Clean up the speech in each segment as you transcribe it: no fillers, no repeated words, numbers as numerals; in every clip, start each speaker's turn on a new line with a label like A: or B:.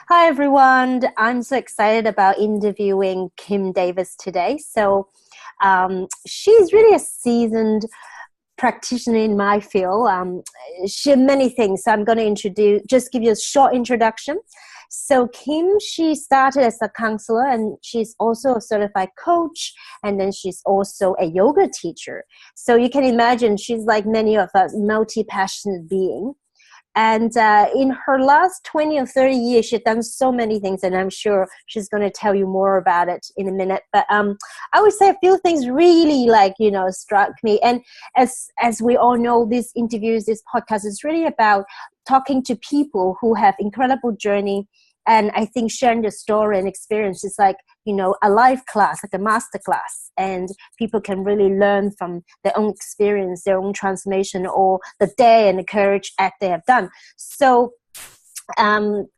A: Hi, everyone. I'm so excited about interviewing Kim Davis today. She's really a seasoned practitioner in my field. She many things. So I'm going to give you a short introduction. So Kim, she started as a counselor and she's also a certified coach. And then she's also a yoga teacher. So you can imagine she's like many of us, multi-passionate being. And in her last 20 or 30 years, she's done so many things, and I'm sure she's going to tell you more about it in a minute. But I would say a few things really struck me. And as we all know, these interviews, this podcast is really about talking to people who have incredible journey. And I think sharing the story and experience is like, a live class, like a master class. And people can really learn from their own experience, their own transformation, or the day and the courage act they have done. So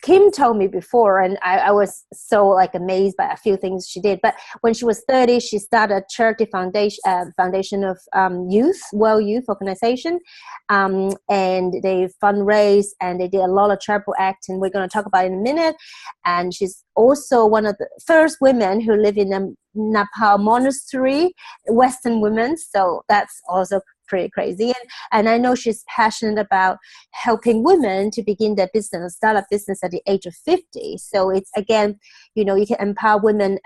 A: Kim told me before, and I was so amazed by a few things she did. But when she was 30, she started a charity foundation of World Youth Organization, and they fundraise and they did a lot of charitable acts, and we're going to talk about it in a minute. And she's also one of the first women who live in a Nepal monastery, Western women. So that's also pretty crazy. And I know she's passionate about helping women to begin their business, start a business at the age of 50. So it's, again, you can empower women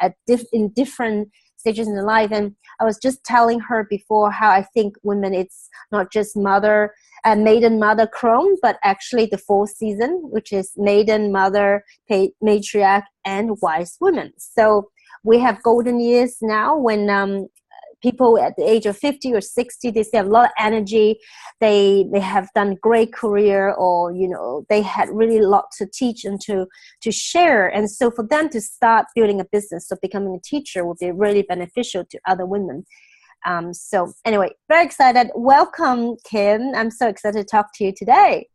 A: in different stages in their life. And I was just telling her before how I think women, it's not just maiden, mother, crone, but actually the fourth season, which is maiden, mother, matriarch, and wise women. So we have golden years now when people at the age of 50 or 60, they have a lot of energy. They have done great career, or, they had really a lot to teach and to share. And so for them to start building a business, so becoming a teacher would be really beneficial to other women. So anyway, very excited. Welcome, Kim. I'm so excited to talk to you today.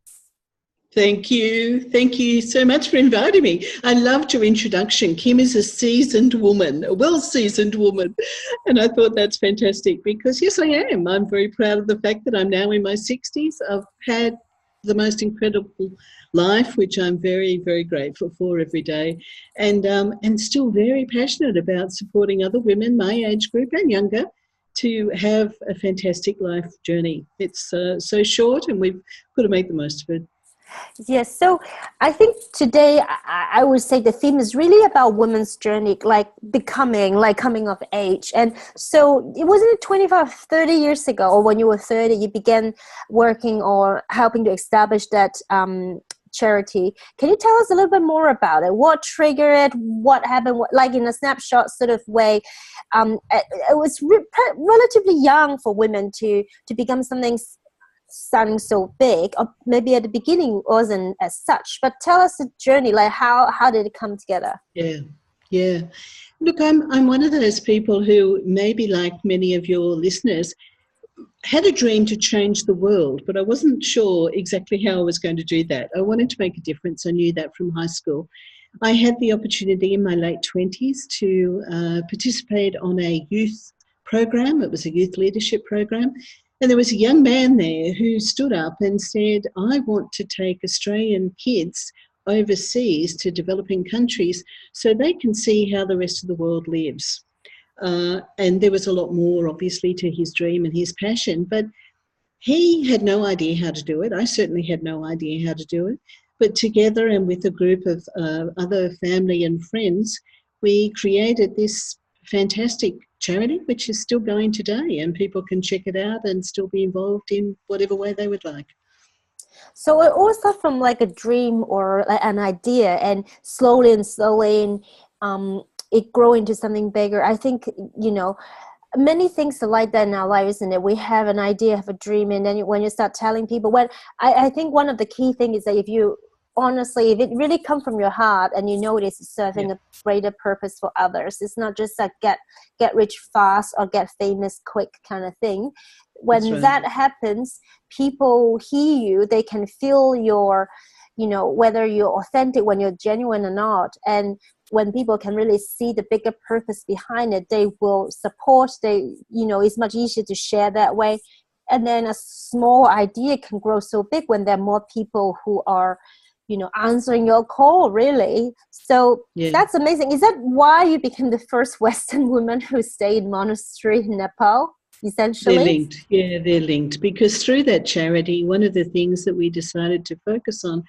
B: Thank you. Thank you so much for inviting me. I loved your introduction. Kim is a seasoned woman, a well-seasoned woman. And I thought that's fantastic because, yes, I am. I'm very proud of the fact that I'm now in my 60s. I've had the most incredible life, which I'm very, very grateful for every day. And still very passionate about supporting other women, my age group and younger, to have a fantastic life journey. It's so short and we've got to make the most of it.
A: Yes, so I think today I would say the theme is really about women's journey, coming of age. And so it wasn't 25, 30 years ago, or when you were 30, you began working or helping to establish that charity. Can you tell us a little bit more about it? What triggered it? What happened? In a snapshot sort of way? It was relatively young for women to become something sounding so big, or maybe at the beginning wasn't as such, but tell us the journey, how did it come together?
B: Yeah. Look, I'm one of those people who, maybe like many of your listeners, had a dream to change the world, but I wasn't sure exactly how I was going to do that. I wanted to make a difference. I knew that from high school. I had the opportunity in my late 20s to participate on a youth program. It was a youth leadership program. And there was a young man there who stood up and said, I want to take Australian kids overseas to developing countries so they can see how the rest of the world lives. And there was a lot more, obviously, to his dream and his passion, but he had no idea how to do it. I certainly had no idea how to do it. But together and with a group of other family and friends, we created this fantastic charity, which is still going today, and people can check it out and still be involved in whatever way they would like.
A: So it all started from a dream or an idea, and slowly it grew into something bigger. I think, many things are like that in our life, isn't it? We have an idea, have a dream, and then when you start telling people, I think one of the key things is that if it really comes from your heart and it is serving a greater purpose for others, it's not just get rich fast or get famous quick kind of thing. When that happens, people hear you, they can feel your, whether you're authentic, when you're genuine or not. And when people can really see the bigger purpose behind it, they will support. It's much easier to share that way. And then a small idea can grow so big when there are more people who are answering your call, really. So
B: Yeah.
A: that's amazing. Is that why you became the first Western woman who stayed in monastery in Nepal, essentially?
B: They're linked. Yeah, they're linked, because through that charity, one of the things that we decided to focus on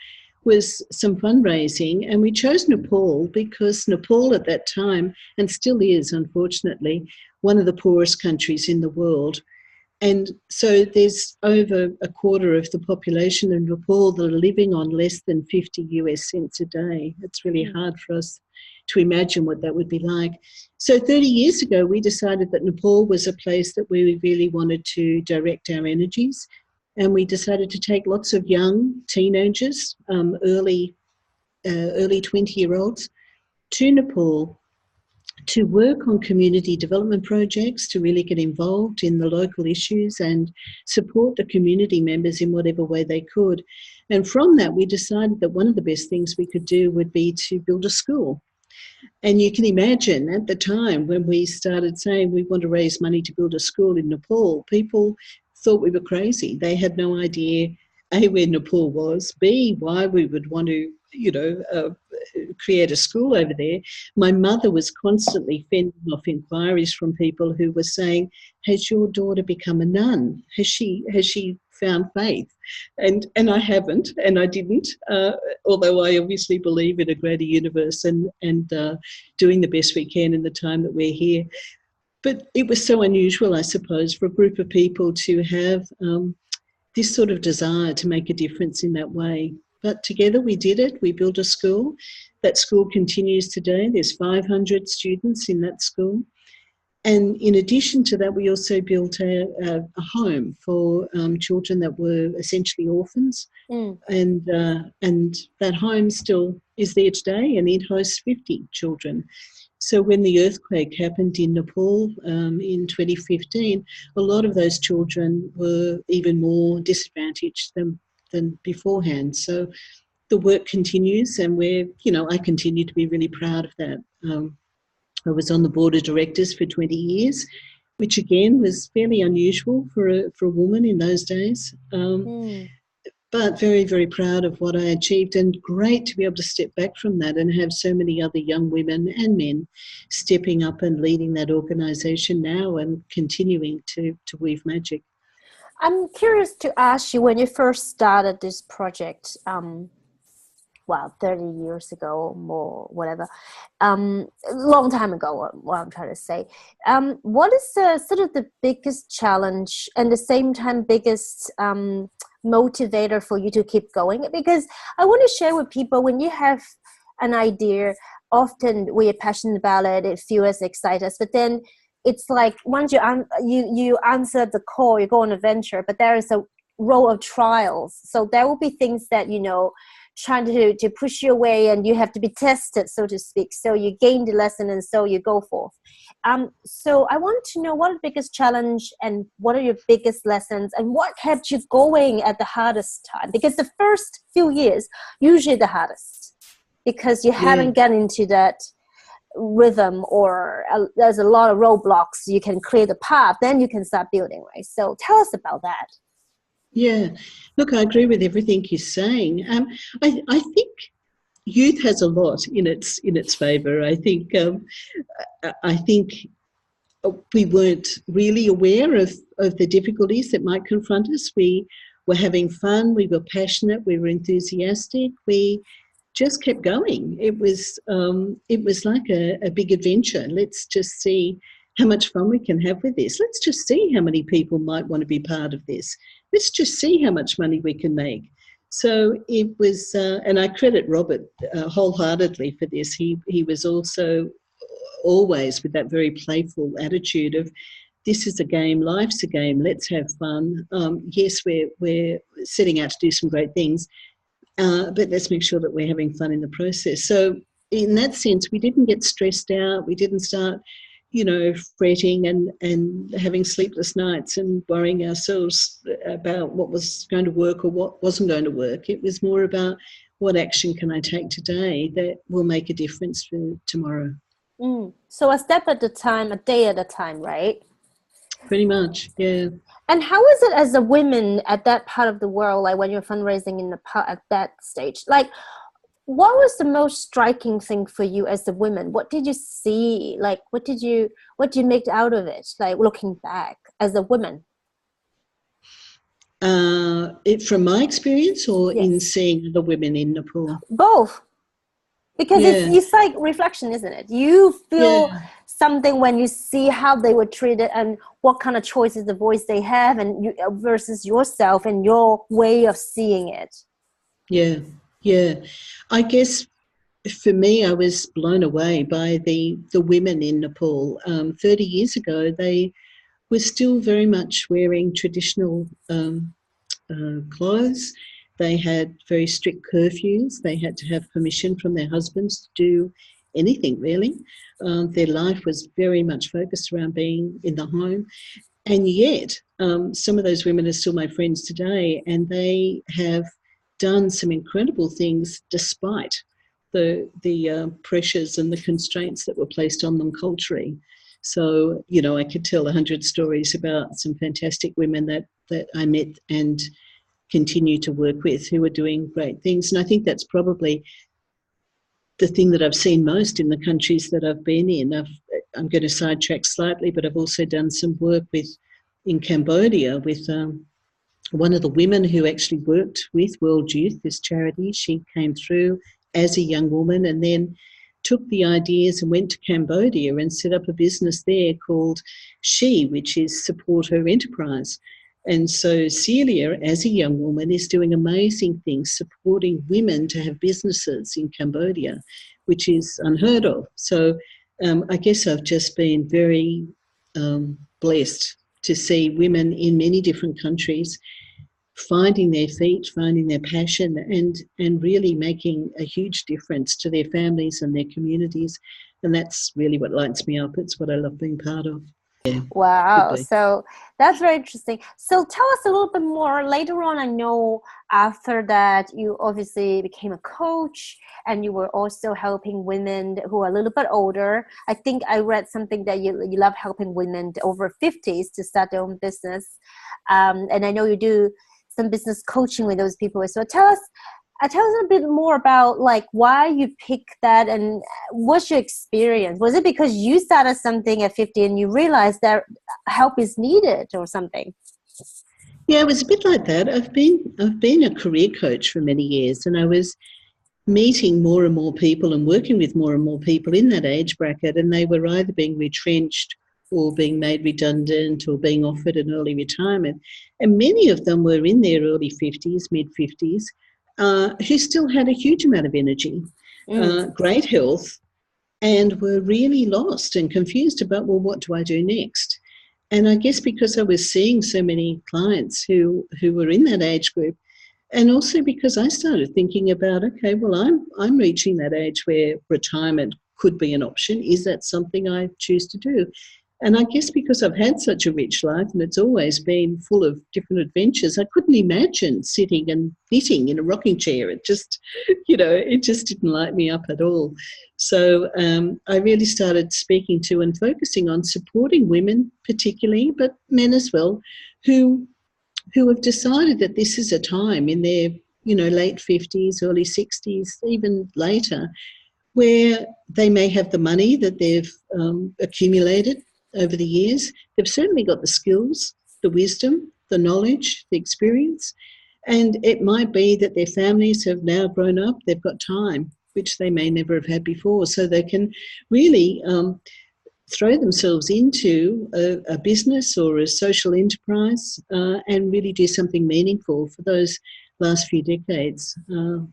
B: was some fundraising, and we chose Nepal because Nepal at that time, and still is, unfortunately, one of the poorest countries in the world. And so there's over a quarter of the population in Nepal that are living on less than 50 US cents a day. It's really hard for us to imagine what that would be like. So 30 years ago, we decided that Nepal was a place that we really wanted to direct our energies. And we decided to take lots of young teenagers, early 20-year-olds, to Nepal to work on community development projects, to really get involved in the local issues and support the community members in whatever way they could. And from that, we decided that one of the best things we could do would be to build a school. And you can imagine at the time when we started saying we want to raise money to build a school in Nepal, people thought we were crazy. They had no idea, A, where Nepal was, B, why we would want to, create a school over there. My mother was constantly fending off inquiries from people who were saying, has your daughter become a nun? Has she found faith? And I haven't, and I didn't, although I obviously believe in a greater universe and doing the best we can in the time that we're here. But it was so unusual, I suppose, for a group of people to have this sort of desire to make a difference in that way. But together we did it. We built a school. That school continues today. There's 500 students in that school. And in addition to that, we also built a home for children that were essentially orphans. And that home still is there today, and it hosts 50 children. So when the earthquake happened in Nepal in 2015, a lot of those children were even more disadvantaged than beforehand. So the work continues, and I continue to be really proud of that. I was on the board of directors for 20 years, which again was fairly unusual for a woman in those days. But very, very proud of what I achieved, and great to be able to step back from that and have so many other young women and men stepping up and leading that organisation now and continuing to weave magic.
A: I'm curious to ask you, when you first started this project, 30 years ago or more, whatever, a long time ago, what I'm trying to say, what is sort of the biggest challenge and the same time biggest motivator for you to keep going? Because I want to share with people, when you have an idea, often we are passionate about it, it feels exciting, but then it's like once you answer the call, you go on a venture, but there is a row of trials. So there will be things that, trying to push you away, and you have to be tested, so to speak. So you gain the lesson, and so you go forth. So I want to know, what are the biggest challenge and what are your biggest lessons, and what kept you going at the hardest time? Because the first few years, usually the hardest, because you haven't gotten into that rhythm, or there's a lot of roadblocks. You can clear the path, then you can start building, right? So tell us about that.
B: Yeah, look, I agree with everything you're saying. I think youth has a lot in its favour. I think we weren't really aware of the difficulties that might confront us. We were having fun. We were passionate. We were enthusiastic. We just kept going. It was like a big adventure. Let's just see how much fun we can have with this. Let's just see how many people might want to be part of this. Let's just see how much money we can make. So it was, and I credit Robert wholeheartedly for this. He was also always with that very playful attitude of, this is a game, life's a game, let's have fun. Yes, we're setting out to do some great things, but let's make sure that we're having fun in the process. So in that sense, we didn't get stressed out. We didn't start, fretting and having sleepless nights and worrying ourselves about what was going to work or what wasn't going to work. It was more about, what action can I take today that will make a difference for tomorrow?
A: So a step at a time, a day at a time, right?
B: Pretty much, yeah.
A: And how is it as a woman at that part of the world, like when you're fundraising in the at that stage? Like, what was the most striking thing for you as a woman? What did you see? Like, what did you make out of it? Like, looking back as a woman.
B: From my experience, or in
A: Yes.
B: seeing the women in Nepal?
A: Both. Because
B: Yeah,
A: it's like reflection, isn't it? You feel
B: yeah,
A: something when you see how they were treated and what kind of choices, the voice they have, and you, versus yourself and your way of seeing it.
B: yeah, yeah. I guess for me, I was blown away by the women in Nepal. 30 years ago, they were still very much wearing traditional clothes. They had very strict curfews. They had to have permission from their husbands to do anything, really. Their life was very much focused around being in the home. And yet, some of those women are still my friends today, and they have done some incredible things despite the pressures and the constraints that were placed on them culturally. So, you know, I could tell 100 stories about some fantastic women that I met and continue to work with who are doing great things. And I think that's probably the thing that I've seen most in the countries that I've been in. I'm going to sidetrack slightly, but I've also done some work in Cambodia with one of the women who actually worked with World Youth, this charity. She came through as a young woman and then took the ideas and went to Cambodia and set up a business there called She, which is Support Her Enterprise. And so Celia, as a young woman, is doing amazing things, supporting women to have businesses in Cambodia, which is unheard of. So I guess I've just been very blessed to see women in many different countries finding their feet, finding their passion, and really making a huge difference to their families and their communities. And that's really what lights me up. It's what I love being part of. Yeah, could
A: Wow.
B: be.
A: So that's very interesting. So tell us a little bit more. Later on, I know after that, you obviously became a coach and you were also helping women who are a little bit older. I think I read something that you love helping women over 50s to start their own business. And I know you do some business coaching with those people. So tell us a bit more about like why you picked that and what's your experience. Was it because you started something at 50 and you realized that help is needed or something?
B: Yeah, it was a bit like that. I've been a career coach for many years, and I was meeting more and more people and working with more and more people in that age bracket, and they were either being retrenched or being made redundant or being offered an early retirement. And many of them were in their early 50s, mid-50s, who still had a huge amount of energy, great health, and were really lost and confused about, well, what do I do next? And I guess because I was seeing so many clients who were in that age group, and also because I started thinking about, okay, well, I'm reaching that age where retirement could be an option. Is that something I choose to do? And I guess because I've had such a rich life and it's always been full of different adventures, I couldn't imagine sitting and knitting in a rocking chair. It just, it just didn't light me up at all. So I really started speaking to and focusing on supporting women particularly, but men as well, who have decided that this is a time in their, late 50s, early 60s, even later, where they may have the money that they've accumulated over the years. They've certainly got the skills, the wisdom, the knowledge, the experience, and it might be that their families have now grown up, they've got time, which they may never have had before, so they can really throw themselves into a business or a social enterprise and really do something meaningful for those last few decades.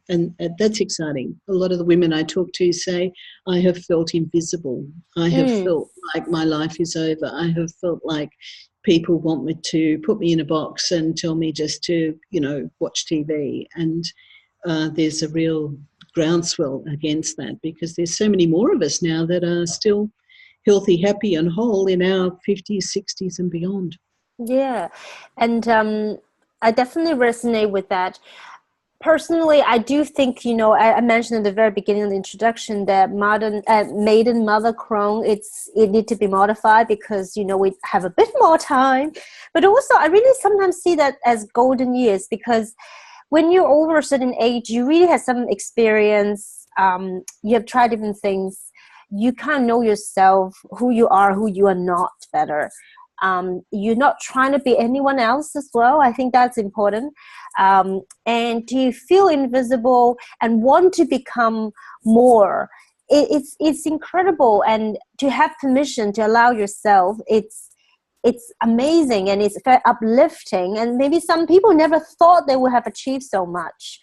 B: And that's exciting. A lot of the women I talk to say, I have felt invisible. I have felt like my life is over. I have felt like people want me to put me in a box and tell me just to, watch TV. And there's a real groundswell against that because there's so many more of us now that are still healthy, happy and whole in our 50s, 60s and beyond.
A: Yeah. And I definitely resonate with that. Personally, I do think, I mentioned at the very beginning of the introduction that modern maiden mother crone, it need to be modified because, we have a bit more time. But also, I really sometimes see that as golden years, because when you're over a certain age, you really have some experience. You have tried different things. You kind of know yourself, who you are not better. You're not trying to be anyone else as well. I think that's important. And do you feel invisible and want to become more? It's incredible, and to have permission to allow yourself, it's amazing, and it's very uplifting. And maybe some people never thought they would have achieved so much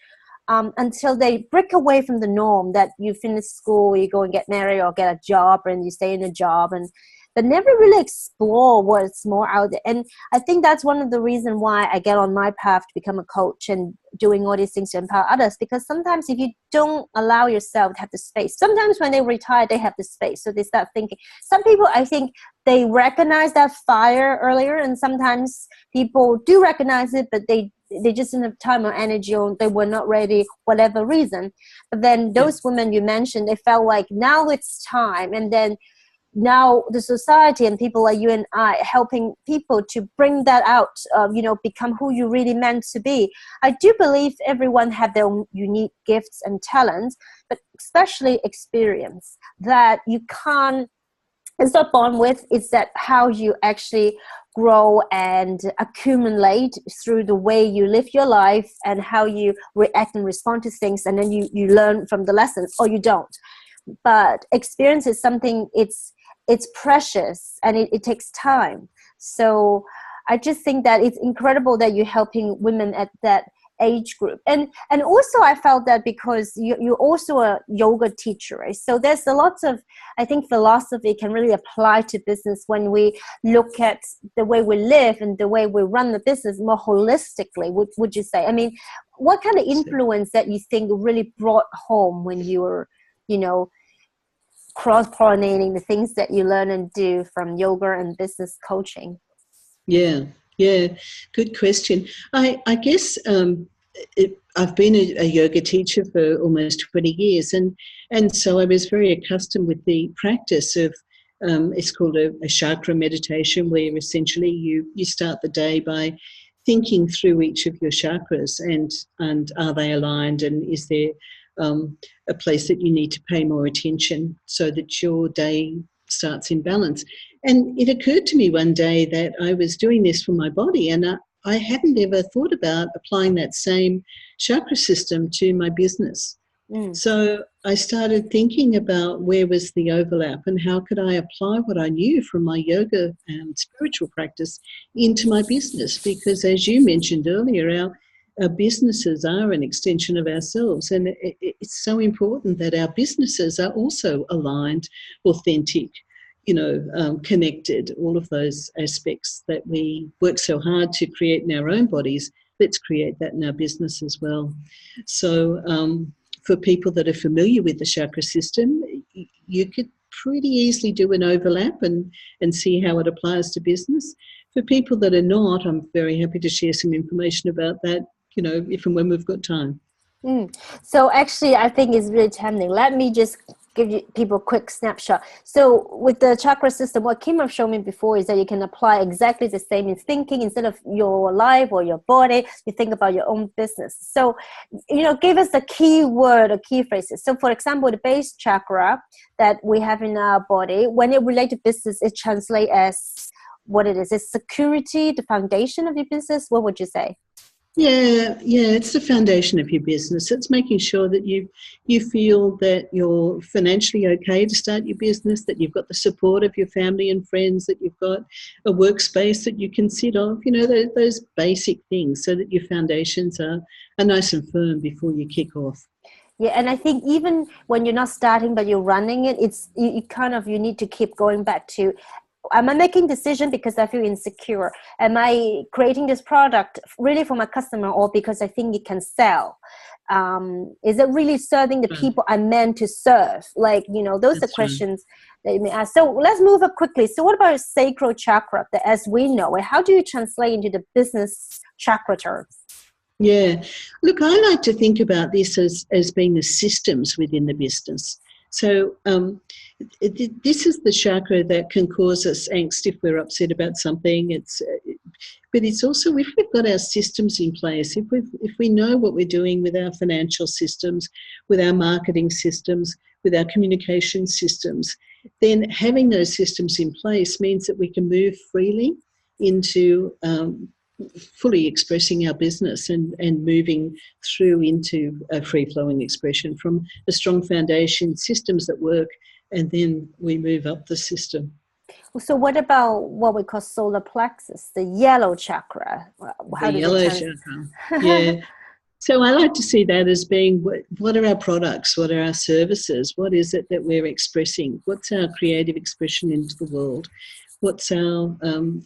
A: until they break away from the norm that you finish school, you go and get married or get a job, and you stay in a job, but never really explore what's more out there. And I think that's one of the reasons why I get on my path to become a coach and doing all these things to empower others, because sometimes if you don't allow yourself to have the space, sometimes when they retire, they have the space. So they start thinking. Some people, I think, they recognize that fire earlier, and sometimes people do recognize it, but they just didn't have time or energy, or they were not ready, whatever reason. But then those women you mentioned, they felt like now it's time. And then now the society and people like you and I helping people to bring that out, become who you really meant to be. I do believe everyone have their own unique gifts and talents, but especially experience that you can't, it's not born with. It's that how you actually grow and accumulate through the way you live your life and how you react and respond to things, and then you learn from the lessons, or you don't. But experience is something, it's precious, and it takes time. So I just think that it's incredible that you're helping women at that age group. And also I felt that because you're also a yoga teacher, right? So there's a lot of, I think, philosophy can really apply to business when we look at the way we live and the way we run the business more holistically, would you say? I mean, what kind of influence that you think really brought home when you were, cross-pollinating the things that you learn and do from yoga and business coaching?
B: Yeah, good question. I guess I've been a yoga teacher for almost 20 years, and so I was very accustomed with the practice of it's called a chakra meditation, where essentially you start the day by thinking through each of your chakras and are they aligned, and is there a place that you need to pay more attention so that your day starts in balance. And it occurred to me one day that I was doing this for my body, and I hadn't ever thought about applying that same chakra system to my business. So I started thinking about where was the overlap and how could I apply what I knew from my yoga and spiritual practice into my business, because as you mentioned earlier, our businesses are an extension of ourselves, and it's so important that our businesses are also aligned, authentic, connected, all of those aspects that we work so hard to create in our own bodies. Let's create that in our business as well. So for people that are familiar with the chakra system, you could pretty easily do an overlap and see how it applies to business. For people that are not, I'm very happy to share some information about that, if and when we've got time.
A: So actually, I think it's really tempting. Let me just give you people a quick snapshot. So with the chakra system, what Kim have shown me before is that you can apply exactly the same in thinking. Instead of your life or your body, you think about your own business. So, give us a key word or key phrases. So for example, the base chakra that we have in our body, when it relates to business, it translates as what it is. It's security, the foundation of your business. What would you say?
B: Yeah, it's the foundation of your business. It's making sure that you feel that you're financially okay to start your business, that you've got the support of your family and friends, that you've got a workspace that you can sit on, those basic things, so that your foundations are nice and firm before you kick off.
A: Yeah, and I think even when you're not starting but you're running it, it's you need to keep going back to, am I making decision because I feel insecure? Am I creating this product really for my customer, or because I think it can sell? Is it really serving the people I meant to serve? Those are questions that you may ask. So let's move up quickly. So what about sacral chakra, as we know it? How do you translate into the business chakra terms?
B: Yeah. Look, I like to think about this as being the systems within the business. So this is the chakra that can cause us angst if we're upset about something. But it's also if we've got our systems in place, if we know what we're doing with our financial systems, with our marketing systems, with our communication systems, then having those systems in place means that we can move freely into fully expressing our business and moving through into a free-flowing expression from a strong foundation, systems that work, and then we move up the system.
A: So what about what we call solar plexus, the yellow chakra?
B: How the yellow chakra, yeah. So I like to see that as being what are our products, what are our services, what is it that we're expressing, what's our creative expression into the world, what's our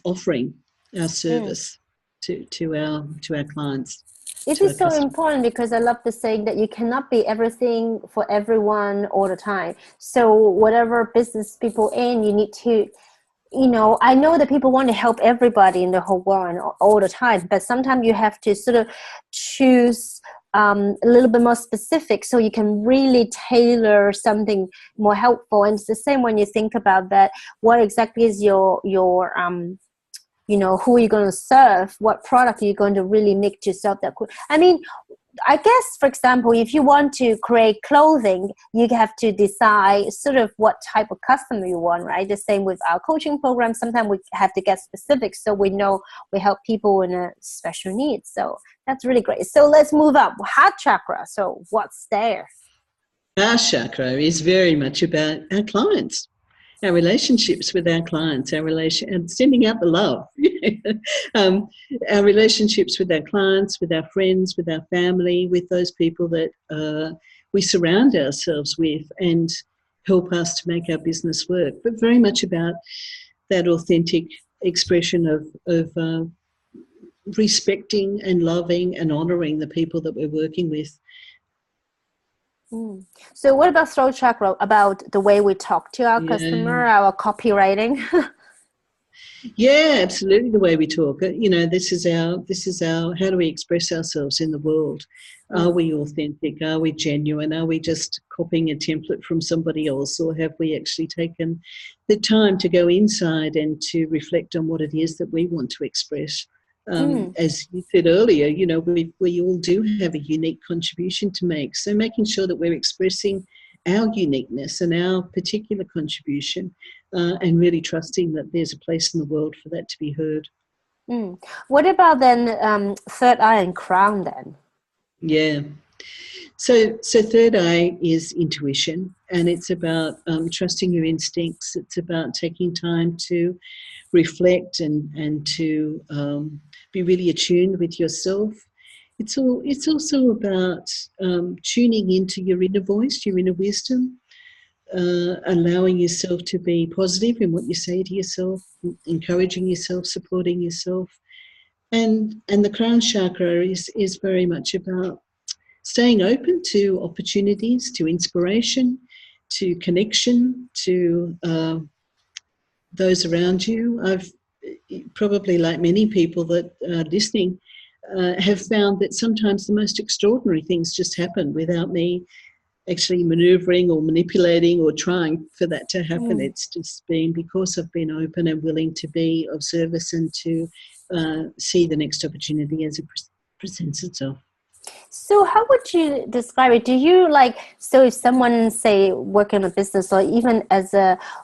B: offering, our service to our clients.
A: It is so important because I love the saying that you cannot be everything for everyone all the time. So whatever business people in, you need to, I know that people want to help everybody in the whole world all the time, but sometimes you have to sort of choose a little bit more specific so you can really tailor something more helpful. And it's the same when you think about that. What exactly is your who are you going to serve? What product are you going to really make to serve that? I mean, I guess, for example, if you want to create clothing, you have to decide sort of what type of customer you want, right? The same with our coaching program. Sometimes we have to get specific so we know we help people in a special needs. So that's really great. So let's move up. Heart chakra. So what's there?
B: Our chakra is very much about our clients. Our relationships with our clients, and sending out the love. Our relationships with our clients, with our friends, with our family, with those people that we surround ourselves with and help us to make our business work. But very much about that authentic expression of respecting and loving and honouring the people that we're working with.
A: So what about throat chakra, about the way we talk to our customer, our copywriting?
B: Yeah, absolutely. The way we talk, this is our, how do we express ourselves in the world? Are we authentic? Are we genuine? Are we just copying a template from somebody else? Or have we actually taken the time to go inside and to reflect on what it is that we want to express? As you said earlier, we all do have a unique contribution to make. So making sure that we're expressing our uniqueness and our particular contribution and really trusting that there's a place in the world for that to be heard.
A: What about then third eye and crown then?
B: Yeah. So third eye is intuition, and it's about trusting your instincts. It's about taking time to reflect and to be really attuned with yourself. It's also about tuning into your inner voice, your inner wisdom, allowing yourself to be positive in what you say to yourself, encouraging yourself, supporting yourself. And the crown chakra is very much about staying open to opportunities, to inspiration, to connection, to those around you. I've probably, like many people that are listening, have found that sometimes the most extraordinary things just happen without me actually manoeuvring or manipulating or trying for that to happen. It's just been because I've been open and willing to be of service and to see the next opportunity as it presents itself.
A: So how would you describe it? Do you so if someone, say, working in a business or even as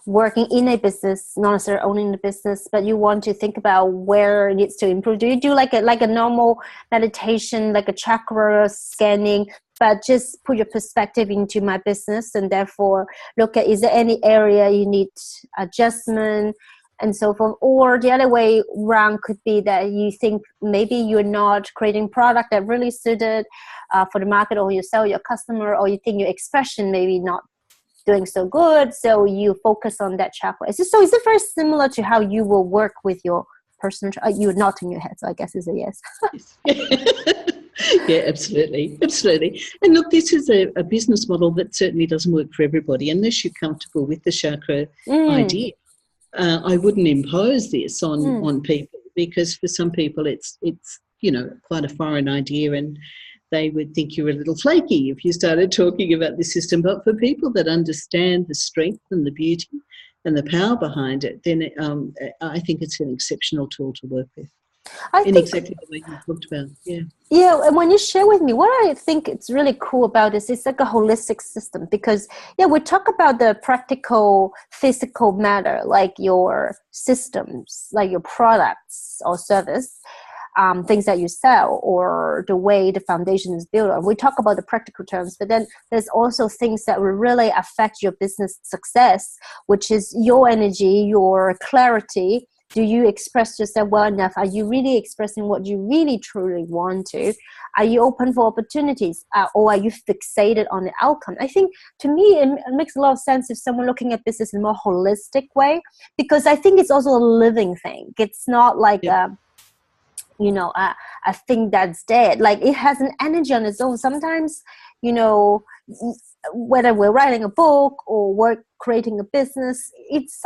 A: working in a business, not necessarily owning the business, but you want to think about where it needs to improve, do you do like a normal meditation, like a chakra scanning, but just put your perspective into my business and therefore look at, is there any area you need adjustment and so forth? Or the other way around could be that you think maybe you're not creating product that really suited for the market, or you sell your customer, or you think your expression maybe not doing so good, so you focus on that chakra. Is it very similar to how you will work with your personal you're nodding your head, so I guess it's a yes.
B: Yeah, absolutely. And look, this is a business model that certainly doesn't work for everybody unless you're comfortable with the chakra idea. I wouldn't impose this on people, because for some people it's quite a foreign idea, and they would think you were a little flaky if you started talking about this system. But for people that understand the strength and the beauty and the power behind it, then I think it's an exceptional tool to work with in exactly the way you talked about. Yeah.
A: Yeah, and when you share with me, what I think it's really cool about this, it's like a holistic system because, we talk about the practical, physical matter, like your systems, like your products or service, things that you sell or the way the foundation is built on. We talk about the practical terms, but then there's also things that will really affect your business success, which is your energy, your clarity. Do you express yourself well enough? Are you really expressing what you really truly want to? Are you open for opportunities? Or are you fixated on the outcome? I think, to me, it makes a lot of sense if someone looking at business in a more holistic way, because I think it's also a living thing. It's not like a thing that's dead. Like, it has an energy on its own. Sometimes, whether we're writing a book or we're creating a business, it's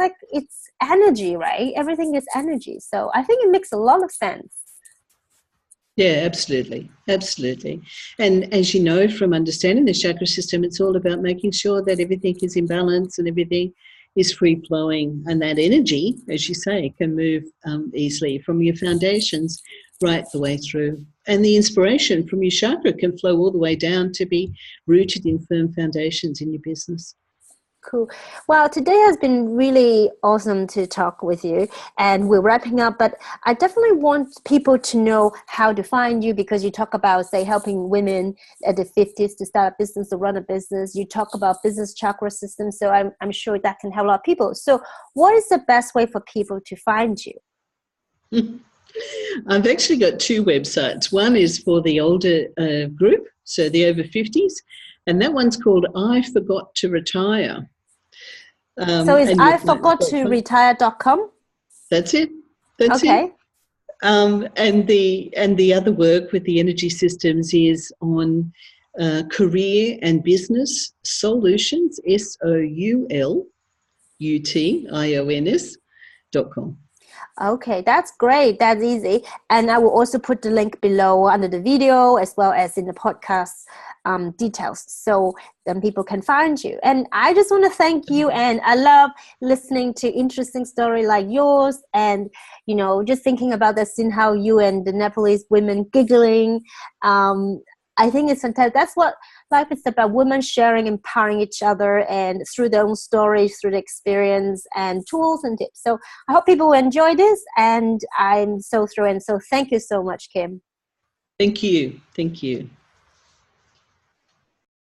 A: energy, right? Everything is energy. So I think it makes a lot of sense.
B: Yeah, absolutely. Absolutely. And as you know, from understanding the chakra system, it's all about making sure that everything is in balance and everything is free flowing, and that energy, as you say, can move easily from your foundations right the way through. And the inspiration from your chakra can flow all the way down to be rooted in firm foundations in your business.
A: Cool. Well, today has been really awesome to talk with you, and we're wrapping up, but I definitely want people to know how to find you, because you talk about, say, helping women at the 50s to start a business, to run a business. You talk about business chakra system, so I'm sure that can help a lot of people. So what is the best way for people to find you?
B: I've actually got two websites. One is for the older group, so the over 50s, and that one's called I Forgot to Retire.
A: So is iforgottoretire.com?
B: That's it. That's it. And the other work with the energy systems is on career and business solutions, SOULUTIONS.com.
A: Okay, that's great. That's easy. And I will also put the link below under the video as well as in the podcast details, so then people can find you. And I just want to thank you. And I love listening to interesting story like yours, and just thinking about that scene, how you and the Nepalese women giggling. I think it's fantastic. That's what life is about: women sharing, empowering each other, and through their own stories, through the experience and tools and tips. So I hope people will enjoy this, and I'm so thrilled. And so thank you so much, Kim.
B: Thank you. Thank you.